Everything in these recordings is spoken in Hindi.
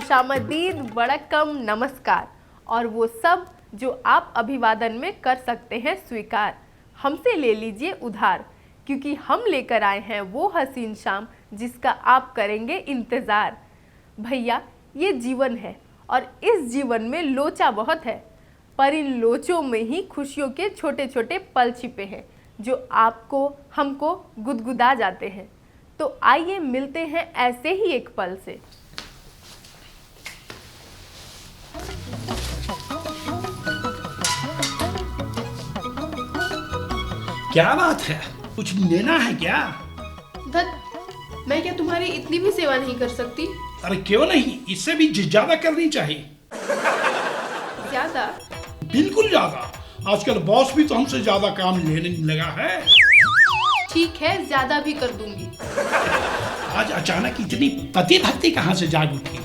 खुशामदीद, वड़क्कम, नमस्कार और वो सब जो आप अभिवादन में कर सकते हैं स्वीकार। हमसे ले लीजिए उधार, क्योंकि हम लेकर आए हैं वो हसीन शाम जिसका आप करेंगे इंतज़ार। भैया ये जीवन है और इस जीवन में लोचा बहुत है, पर इन लोचों में ही खुशियों के छोटे छोटे पल छिपे हैं जो आपको हमको गुदगुदा जाते हैं। तो आइए मिलते हैं ऐसे ही एक पल से। क्या बात है, कुछ लेना है क्या? धत, मैं क्या तुम्हारी इतनी भी सेवा नहीं कर सकती? अरे क्यों नहीं, इससे भी ज्यादा करनी चाहिए। ज्यादा? बिल्कुल ज्यादा। आजकल बॉस भी तो हमसे ज्यादा काम लेने लगा है। ठीक है, ज्यादा भी कर दूंगी। आज अचानक इतनी पति भक्ति कहाँ से जाग उठी?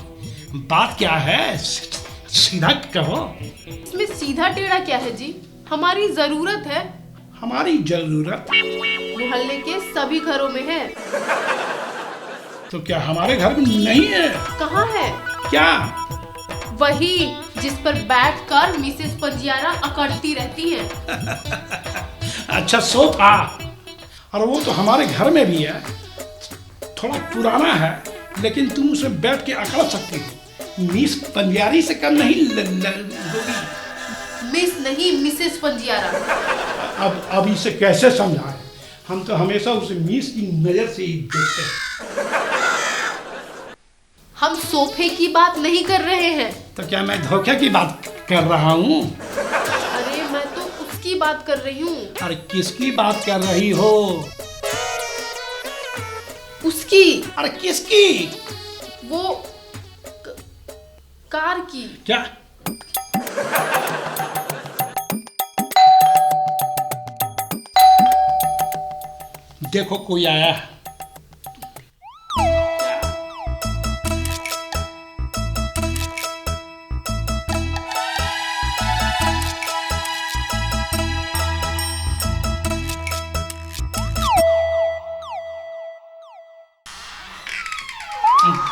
बात क्या है, सीधा कहो। इसमें सीधा टेढ़ा क्या है जी? हमारी जरूरत है। हमारी जरूरत मोहल्ले के सभी घरों में है। तो क्या हमारे घर में नहीं है? कहाँ है? क्या? वही जिस पर बैठकर मिसेस पंजियारा अकड़ती रहती हैं। अच्छा, सोफा। और वो तो हमारे घर में भी है, थोड़ा पुराना है, लेकिन तुम उसे बैठ के अकड़ सकती हो। मिस पंजियारी से कम नहीं होगी। मिस नहीं, मिसेस पंजियारा। अब इसे कैसे समझाएं? हम तो हमेशा उसे मिस की नजर से ही देखते हैं। हम सोफे की बात नहीं कर रहे हैं। तो क्या मैं धोखे की बात कर रहा हूँ? अरे मैं तो उसकी बात कर रही हूँ। अरे किसकी बात कर रही हो? उसकी। अरे किसकी? वो कार की। क्या? देखो कोई आया है।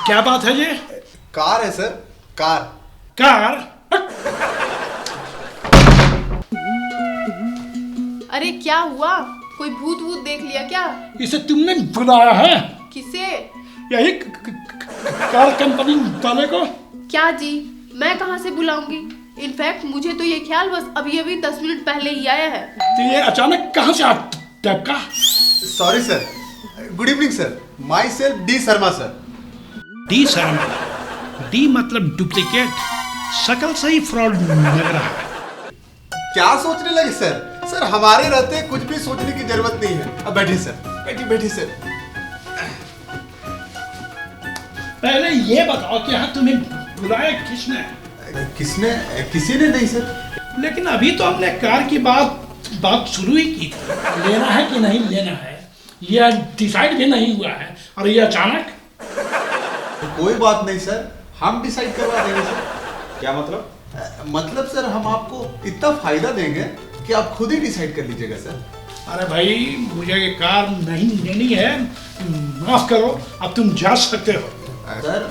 क्या बात है ये? कार है सर, कार। कार? अरे क्या हुआ? कोई भूत वूत देख लिया क्या? इसे तुमने बुलाया है? किसे? यही कार कंपनी वाले को। क्या जी, मैं कहाँ से बुलाऊंगी? इनफैक्ट मुझे तो ये ख्याल बस अभी 10 मिनट पहले ही आया है। तो ये अचानक कहाँ से टपका? Sorry sir, good evening sir, my self D Sharma sir. D Sharma? D मतलब डुप्लीकेट, शकल से ही फ्रॉड लग रहा है। क्या सोचने लगे सर? सर हमारे रहते कुछ भी सोचने की जरूरत नहीं है। अब बैठिए सर, बैठिए सर। पहले ये बताओ कि हाँ तुम्हें बुलाया किसने? किसी ने नहीं सर। लेकिन अभी तो हमने कार की बात शुरू ही की थी। लेना है कि नहीं लेना है यह डिसाइड भी नहीं हुआ है, और ये अचानक। कोई बात नहीं सर, हम डिसाइड करवा देंगे सर। क्या मतलब? मतलब सर हम आपको इतना फायदा देंगे कि आप खुद ही डिसाइड कर लीजिएगा सर। अरे भाई, मुझे ये कार नहीं लेनी है, माफ करो, अब तुम जा सकते हो। सर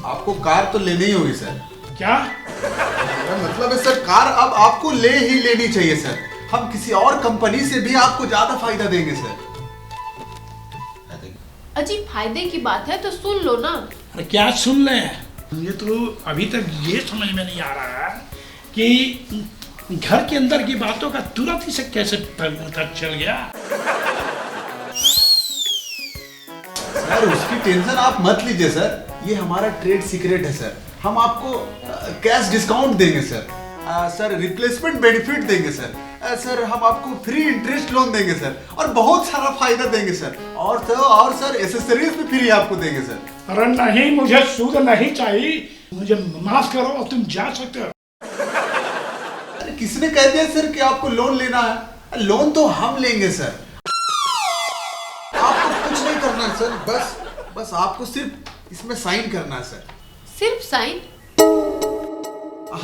आपको कार तो लेनी ही होगी सर। क्या? मतलब है सर, कार अब आपको ले ही लेनी चाहिए सर। हम किसी और कंपनी से भी आपको ज्यादा फायदा देंगे सर। अजी फायदे की बात है तो सुन लो ना। अरे क्या सुन ले? मुझे तो अभी तक ये समझ में नहीं आ रहा कि घर के अंदर की बातों का तुरंत ही से कैसे पता चल गया। सर उसकी टेंशन आप मत लीजिए सर, ये हमारा ट्रेड सीक्रेट है सर। हम आपको कैश डिस्काउंट देंगे सर। सर रिप्लेसमेंट बेनिफिट देंगे सर। सर हम आपको फ्री इंटरेस्ट लोन देंगे सर, और बहुत सारा फायदा देंगे सर। और सर एसेसरीज भी फ्री आपको देंगे सर। अरे नहीं, मुझे सूद नहीं चाहिए, मुझे माफ करो और तुम जा सकते हो। अरे किसने कह दिया सर कि आपको लोन लेना है? लोन तो हम लेंगे सर। आपको कुछ नहीं करना है सर, बस आपको सिर्फ इसमें साइन करना है सर। सिर्फ साइन?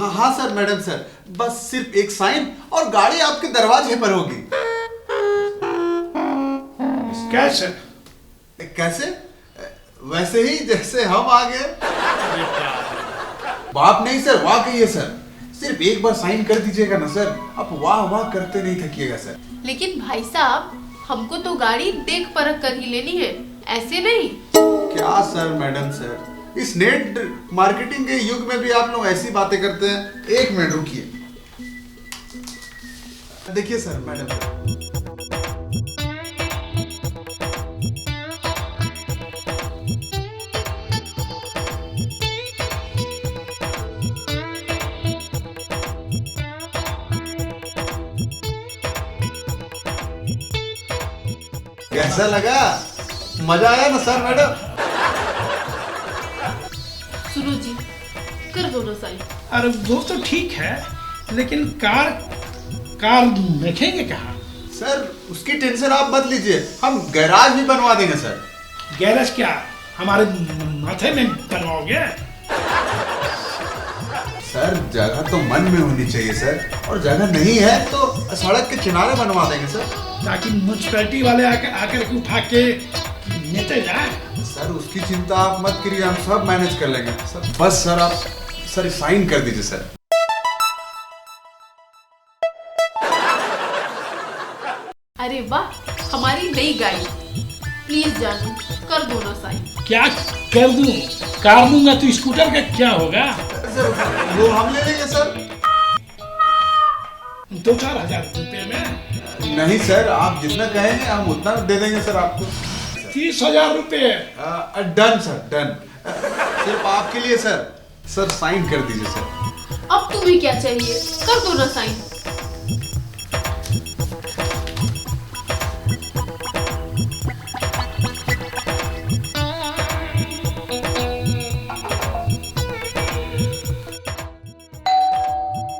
हाँ सर, मैडम सर, बस सिर्फ एक साइन और गाड़ी आपके दरवाजे पर होगी। कैसे? कैसे? वैसे ही जैसे हम आ गए। बाप नहीं सर, वाह कहिए सर। सिर्फ एक बार साइन कर दीजिएगा ना सर, आप वाह वाह करते नहीं थकिएगा सर। लेकिन भाई साहब, हमको तो गाड़ी देख परख कर ही लेनी है, ऐसे नहीं। क्या सर मैडम सर, इस नेट मार्केटिंग के युग में भी आप लोग ऐसी बातें करते हैं। एक मिनट रुकिए, देखिए सर मैडम, कैसा लगा? मजा आया ना सर मैडम? सुनो जी, कर दो ना साइन। अरे वो तो ठीक है, लेकिन कार रखेंगे कहाँ? सर उसकी टेंशन आप मत लीजिए, हम गैराज भी बनवा देंगे सर। गैरेज क्या हमारे माथे में बनवाओगे? सर जगह तो मन में होनी चाहिए सर, और जगह नहीं है तो सड़क के किनारे बनवा देंगे सर, ताकि म्यूनसिपैलिटी वाले आकर के उठा के लेते जाए। सर उसकी चिंता आप मत करिए, हम सब मैनेज कर लेंगे सर। बस सर आप साइन कर दीजिए सर। अरे वाह, हमारी नई गाड़ी। प्लीज जानू, कर दो ना साइन। क्या कर दूं? कार दूंगा तो स्कूटर का क्या होगा? सर वो हम ले लेंगे सर। 2-4 हजार रुपए में? नहीं सर, आप जितना कहेंगे हम उतना दे देंगे सर आपको। 30,000 रुपए। Done sir, done. सिर्फ आपके लिए सर। सर साइन कर दीजिए सर। अब तुम्हें क्या चाहिए? कर दो ना साइन।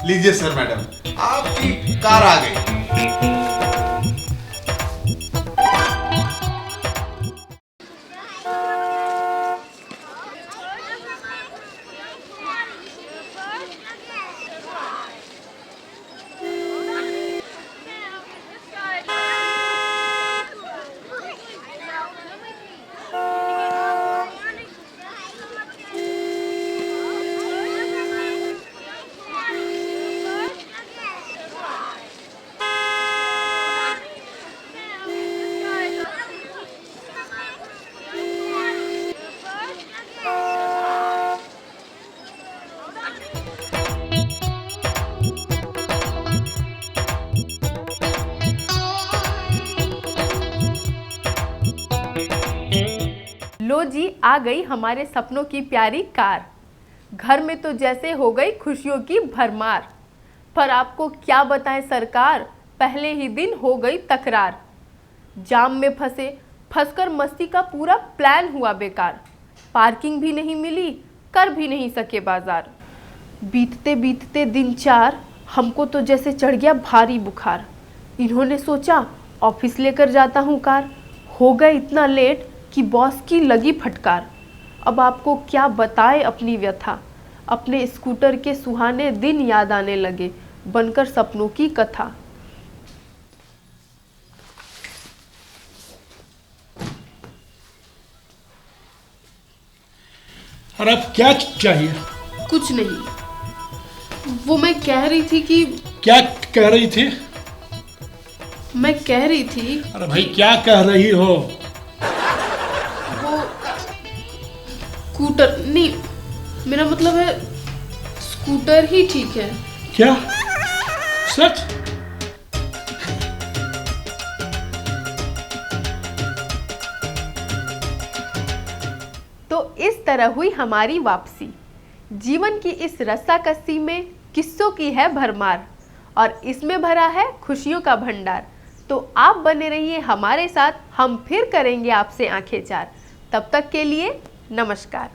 लीजिए सर मैडम, आपकी कार आ गई। लो जी, आ गई हमारे सपनों की प्यारी कार। घर में तो जैसे हो गई खुशियों की भरमार। पर आपको क्या बताएं सरकार, पहले ही दिन हो गई तकरार। जाम में फंसकर मस्ती का पूरा प्लान हुआ बेकार। पार्किंग भी नहीं मिली, कर भी नहीं सके बाजार। बीतते बीतते दिन 4, हमको तो जैसे चढ़ गया भारी बुखार। इन्होंने सोचा ऑफिस लेकर जाता हूँ कार। हो गए इतना लेट कि बॉस की लगी फटकार। अब आपको क्या बताएं अपनी व्यथा, अपने स्कूटर के सुहाने दिन याद आने लगे, बनकर सपनों की कथा। और अब क्या चाहिए? कुछ नहीं, वो मैं कह रही थी कि। क्या कह रही थी? मैं कह रही थी। अरे भाई क्या कह रही हो? स्कूटर नहीं, मेरा मतलब है स्कूटर ही ठीक है। क्या सच? तो इस तरह हुई हमारी वापसी। जीवन की इस रस्साकस्सी में किस्सों की है भरमार, और इसमें भरा है खुशियों का भंडार। तो आप बने रहिए हमारे साथ, हम फिर करेंगे आपसे आंखें चार। तब तक के लिए नमस्कार।